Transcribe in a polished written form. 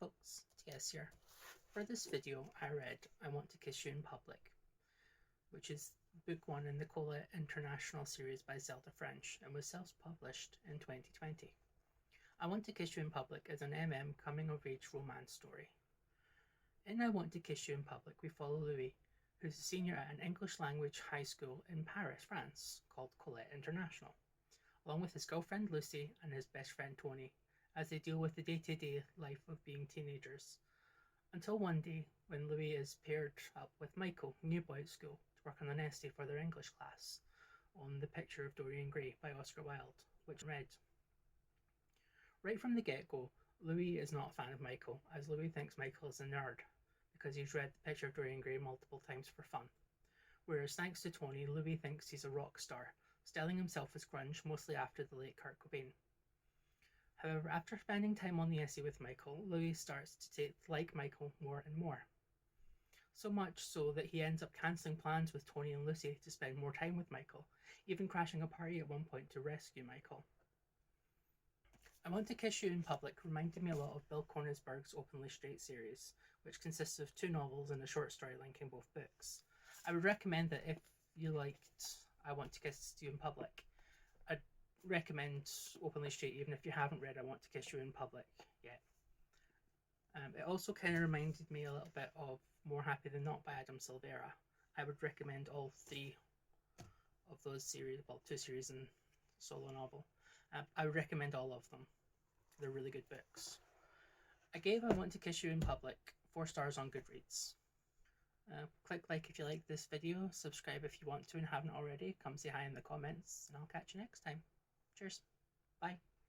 folks, TS here. For this video I read I Want to Kiss You in Public, which is book 1 in the Colette International series by Zelda French and was self-published in 2020. I Want to Kiss You in Public is an coming-of-age romance story. In I Want to Kiss You in Public we follow Louis, who's a senior at an English language high school in Paris, France, called Colette International, along with his girlfriend Lucy and his best friend Tony, as they deal with the day-to-day life of being teenagers. Until one day, when Louis is paired up with Michael, new boy at school, to work on an essay for their English class on The Picture of Dorian Gray by Oscar Wilde, which read. Right from the get-go, Louis is not a fan of Michael, as Louis thinks Michael is a nerd, because he's read The Picture of Dorian Gray multiple times for fun. Whereas thanks to Tony, Louis thinks he's a rock star, styling himself as grunge mostly after the late Kurt Cobain. However, after spending time on the essay with Michael, Louis starts to like Michael more and more. So much so that he ends up cancelling plans with Tony and Lucy to spend more time with Michael, even crashing a party at one point to rescue Michael. I Want to Kiss You in Public reminded me a lot of Bill Kornisberg's Openly Straight series, which consists of 2 novels and a short story linking both books. I would recommend that if you liked I Want to Kiss You in Public, I'd recommend Openly Straight even if you haven't read I Want to Kiss You in Public yet. It also kind of reminded me a little bit of More Happy Than Not by Adam Silvera. I would recommend all 3 of those series, well, 2 series and solo novel. I would recommend all of them. They're really good books. I gave I Want to Kiss You in Public 4 stars on Goodreads. Click like if you like this video, subscribe if you want to and haven't already, come say hi in the comments, and I'll catch you next time. Cheers. Bye.